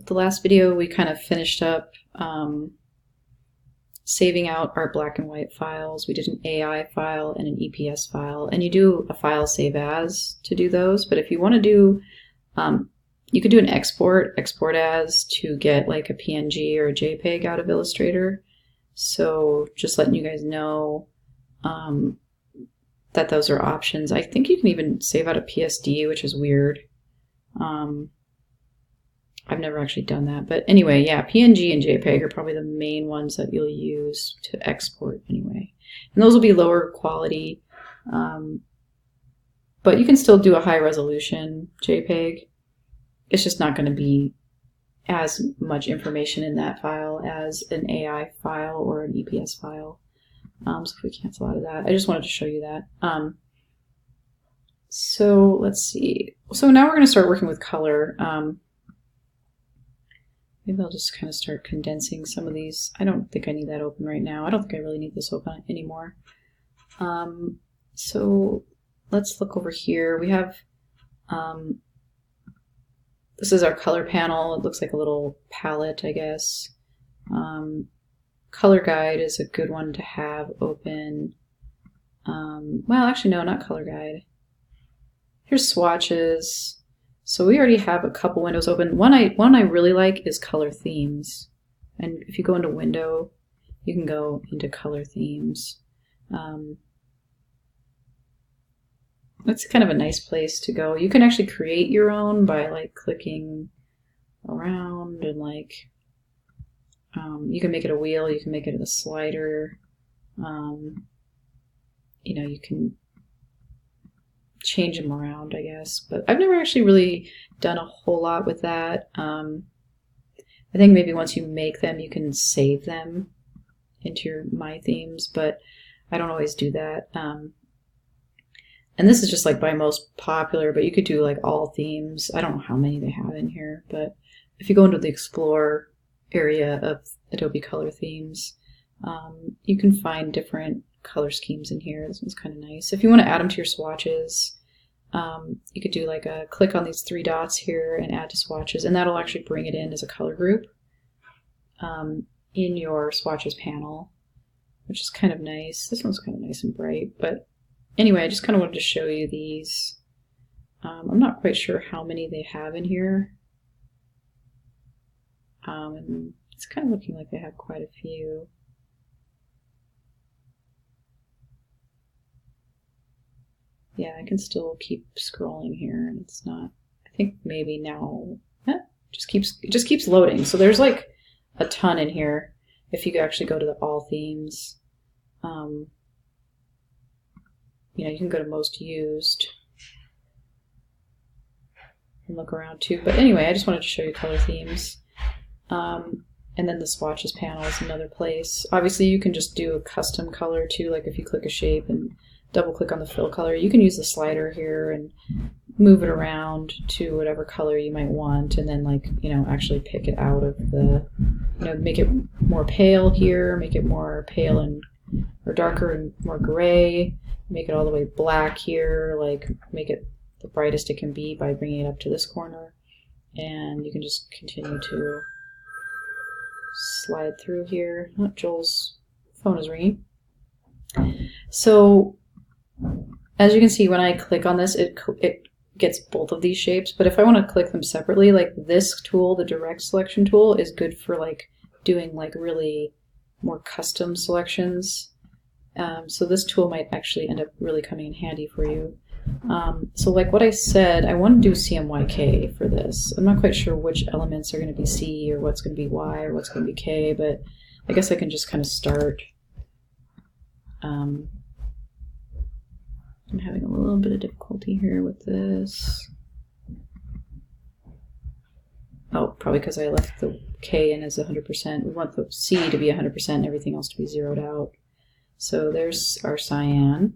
the last video we kind of finished up saving out our black and white files. We did an AI file and an EPS file, and you do a file save as to do those. But if you want to do, you could do an export as to get like a PNG or a JPEG out of Illustrator. So just letting you guys know that those are options. I think you can even save out a PSD, which is weird. I've never actually done that. But anyway, yeah, PNG and JPEG are probably the main ones that you'll use to export anyway. And those will be lower quality, but you can still do a high resolution JPEG. It's just not going to be as much information in that file as an AI file or an EPS file. So if we cancel out of that, I just wanted to show you that. So let's see. So now we're going to start working with color. Maybe I'll just kind of start condensing some of these. I don't think I need that open right now. I don't think I really need this open anymore. So let's look over here. We have, this is our color panel. It looks like a little palette, I guess. Color guide is a good one to have open. Well, actually, no, not color guide. Here's swatches. So we already have a couple windows open. One I really like is color themes. And if you go into window, you can go into color themes. That's kind of a nice place to go. You can actually create your own by like clicking around and like, you can make it a wheel, you can make it a slider. You know, you can change them around, I guess, but I've never actually really done a whole lot with that. I think maybe once you make them, you can save them into your My Themes, but I don't always do that. And this is just like by most popular, but you could do like all themes. I don't know how many they have in here, but if you go into the Explore area of Adobe Color Themes, you can find different color schemes in here. This one's kind of nice. If you want to add them to your swatches, you could do like a click on these three dots here and add to swatches, and that'll actually bring it in as a color group in your swatches panel, which is kind of nice. This one's kind of nice and bright, but anyway, I just kind of wanted to show you these. I'm not quite sure how many they have in here. And it's kind of looking like they have quite a few. Yeah, I can still keep scrolling here, and it's not. I think maybe now it just keeps loading. So there's like a ton in here. If you actually go to the all themes, you know, you can go to most used and look around too. But anyway, I just wanted to show you color themes. And then the swatches panel is another place. Obviously, you can just do a custom color too. Like if you click a shape and double click on the fill color, you can use the slider here and move it around to whatever color you might want, and then like, you know, actually pick it out of the, you know, make it more pale here, make it more pale and or darker and more gray, make it all the way black here, like make it the brightest it can be by bringing it up to this corner, and you can just continue to slide through here. Oh, Joel's phone is ringing. So as you can see, when I click on this, it gets both of these shapes, but if I want to click them separately, like this tool, the direct selection tool, is good for like doing like really more custom selections. So this tool might actually end up really coming in handy for you. So like what I said, I want to do CMYK for this. I'm not quite sure which elements are going to be C or what's going to be Y or what's going to be K, but I guess I can just kind of start. I'm having a little bit of difficulty here with this. Oh, probably because I left the K in as 100%. We want the C to be 100% and everything else to be zeroed out. So there's our cyan.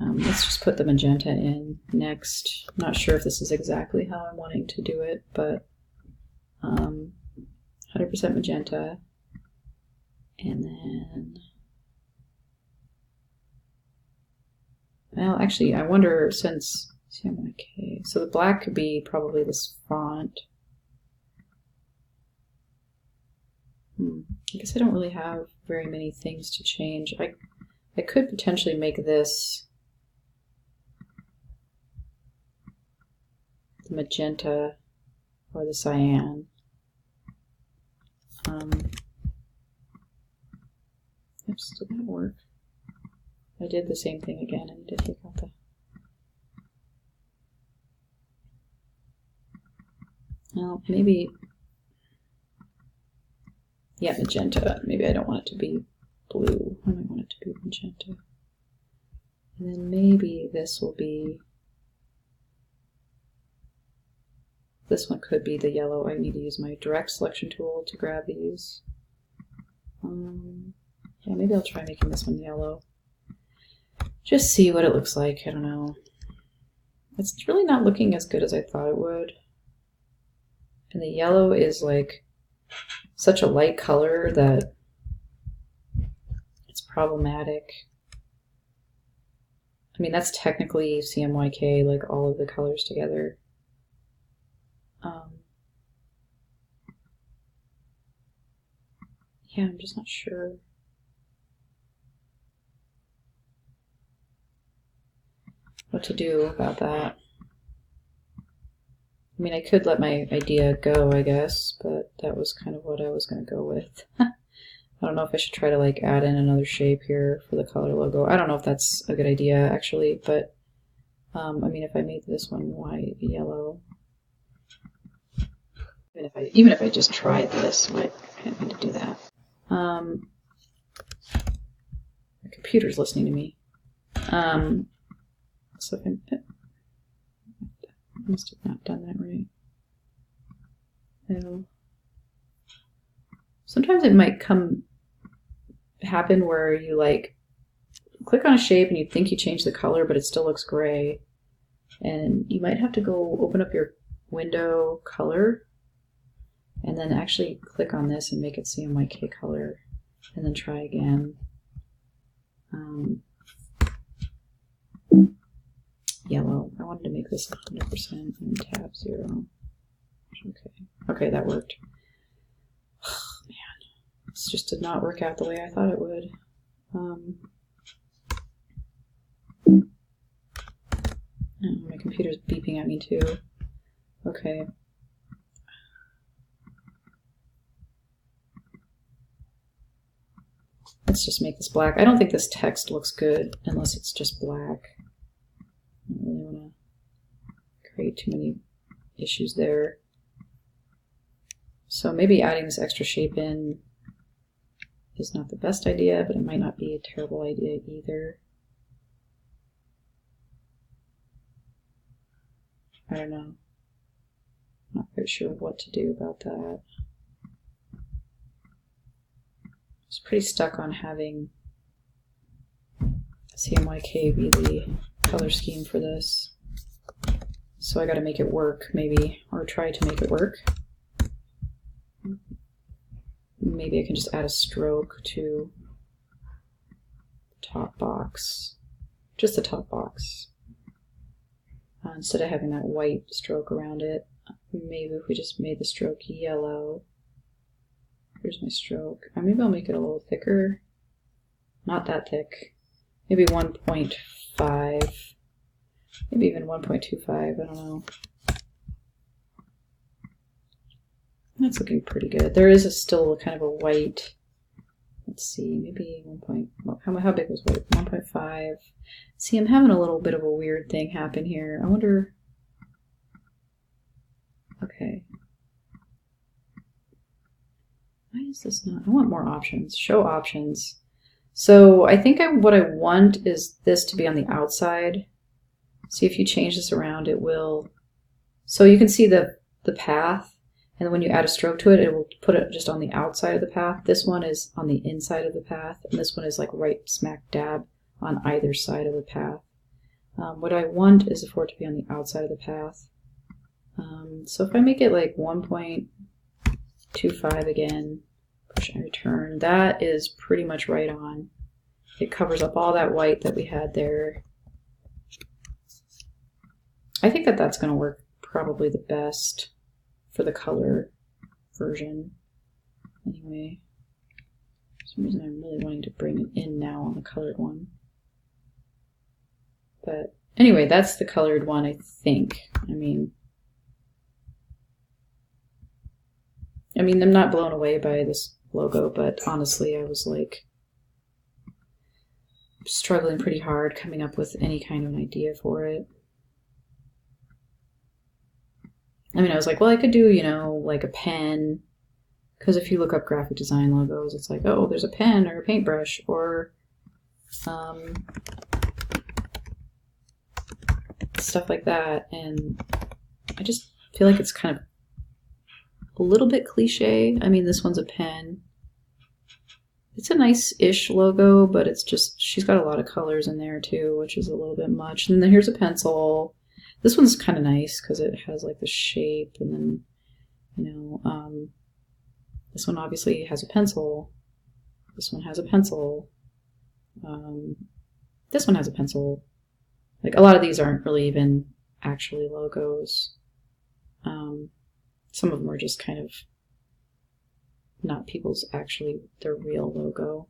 Let's just put the magenta in next. I'm not sure if this is exactly how I'm wanting to do it, but 100% magenta. And then, well, actually, I wonder, since CMYK, so the black could be probably this font. I guess I don't really have very many things to change. I could potentially make this the magenta or the cyan. Oops, did that work? I did the same thing again. I need to take out the... Well, maybe... Yeah, magenta. Maybe I don't want it to be blue. I might want it to be magenta. And then maybe this will be... This one could be the yellow. I need to use my direct selection tool to grab these. Yeah, maybe I'll try making this one yellow. Just see what it looks like. I don't know. It's really not looking as good as I thought it would. And the yellow is like such a light color that it's problematic. I mean, that's technically CMYK, like all of the colors together. Yeah, I'm just not sure. What to do about that. I mean, I could let my idea go, I guess, but that was kind of what I was going to go with. I don't know if I should try to like add in another shape here for the color logo. I don't know if that's a good idea, actually, but I mean, if I made this one white, yellow, even if I just tried this, I didn't mean to do that. The computer's listening to me. So if I must have not done that right. No. Sometimes it might happen where you like click on a shape and you think you changed the color, but it still looks gray. And you might have to go open up your window color and then actually click on this and make it CMYK color and then try again. Yellow. I wanted to make this 100% and tab 0. Okay, that worked. Oh, man, this just did not work out the way I thought it would. Oh, my computer's beeping at me too. Okay. Let's just make this black. I don't think this text looks good unless it's just black. I don't really want to create too many issues there. So maybe adding this extra shape in is not the best idea, but it might not be a terrible idea either. I don't know. Not quite sure what to do about that. I was pretty stuck on having CMYK be the color scheme for this. So I got to make it work, maybe, or try to make it work. Maybe I can just add a stroke to the top box, just the top box, instead of having that white stroke around it. Maybe if we just made the stroke yellow. Here's my stroke. Maybe I'll make it a little thicker. Not that thick. Maybe 1.5. Maybe even 1.25. I don't know. That's looking pretty good. There is still kind of a white. Let's see, maybe 1. How big was white? 1.5. See, I'm having a little bit of a weird thing happen here. I wonder. Okay. Why is this not? I want more options. Show options. So I think what I want is this to be on the outside. See, if you change this around, it will. So you can see the path, and when you add a stroke to it, it will put it just on the outside of the path. This one is on the inside of the path, and this one is like right smack dab on either side of the path. What I want is for it to be on the outside of the path. So if I make it like 1.25 again, push and return, that is pretty much right on. It covers up all that white that we had there. I think that that's going to work probably the best for the color version. Anyway, for some reason I'm really wanting to bring it in now on the colored one. But anyway, that's the colored one, I think. I mean, I'm not blown away by this logo, but honestly, I was like struggling pretty hard coming up with any kind of an idea for it. I mean, I was like, well, I could do, you know, like a pen, because if you look up graphic design logos, it's like, oh, there's a pen or a paintbrush or stuff like that, and I just feel like it's kind of a little bit cliche. I mean, this one's a pen. It's a nice-ish logo, but it's just, she's got a lot of colors in there too, which is a little bit much. And then here's a pencil. This one's kind of nice because it has like the shape, and then, you know, this one obviously has a pencil. This one has a pencil. This one has a pencil. Like, a lot of these aren't really even actually logos. Some of them are just kind of not people's actually their real logo.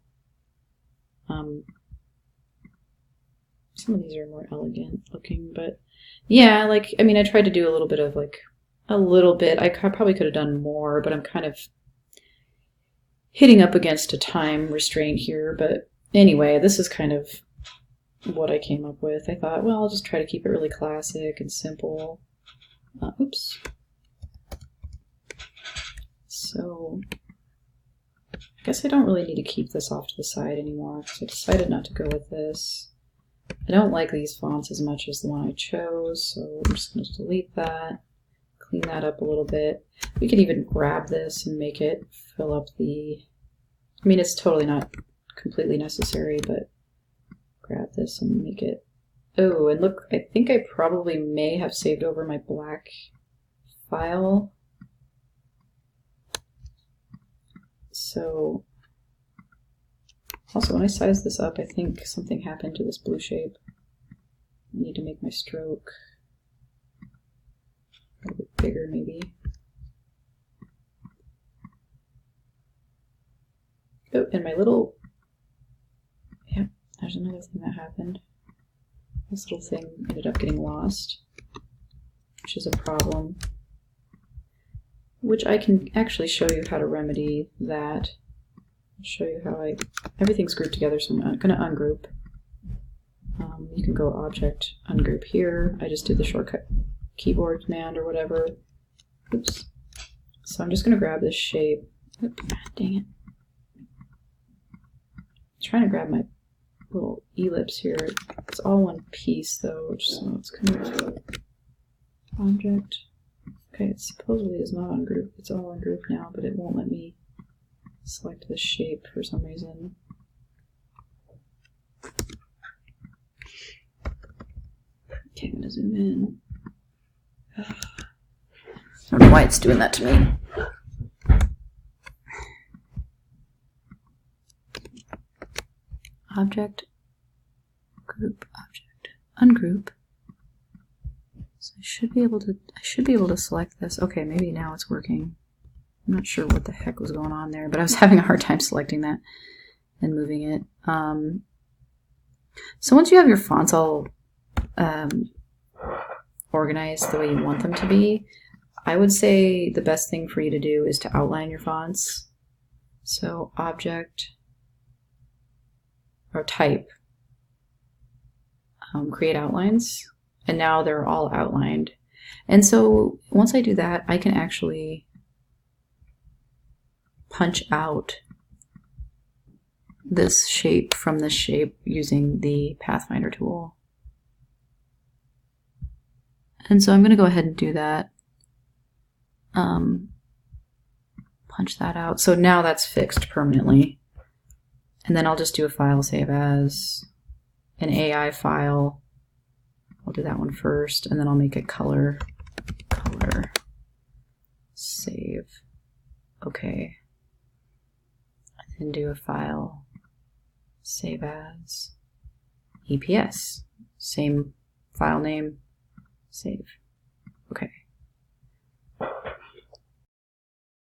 Some of these are more elegant looking, but yeah, like, I mean, I tried to do a little bit of like, I probably could have done more, but I'm kind of hitting up against a time restraint here. But anyway, this is kind of what I came up with. I thought, well, I'll just try to keep it really classic and simple. Oops. So I guess I don't really need to keep this off to the side anymore because I decided not to go with this. I don't like these fonts as much as the one I chose, so I'm just going to delete that, clean that up a little bit. We could even grab this and make it fill up the... I mean, it's totally not completely necessary, but grab this and make it... Oh, and look, I think I probably may have saved over my black file. So, also when I size this up, I think something happened to this blue shape. I need to make my stroke a little bit bigger, maybe. Oh, and my little, yeah, there's another thing that happened. This little thing ended up getting lost, which is a problem, which I can actually show you how to remedy that. I'll show you how everything's grouped together, so I'm going to ungroup. You can go Object, Ungroup here. I just did the shortcut keyboard command or whatever. Oops. So I'm just going to grab this shape. Oops, dang it. I'm trying to grab my little ellipse here. It's all one piece though, so it's kind of Object. Okay, it supposedly is not ungroup. It's all ungroup now, but it won't let me select the shape for some reason. Okay, I'm going to zoom in. I don't know why it's doing that to me. Object, group, object, ungroup. So I should be able to select this. Okay, maybe now it's working. I'm not sure what the heck was going on there, but I was having a hard time selecting that and moving it. So once you have your fonts all organized the way you want them to be, I would say the best thing for you to do is to outline your fonts. So Object, or Type, create outlines, and now they're all outlined. And so once I do that, I can actually punch out this shape from this shape using the Pathfinder tool. And so I'm going to go ahead and do that. Punch that out. So now that's fixed permanently. And then I'll just do a file save as, an AI file. I'll do that one first, and then I'll make it color, save. Okay. And then do a file, save as, EPS. Same file name, save.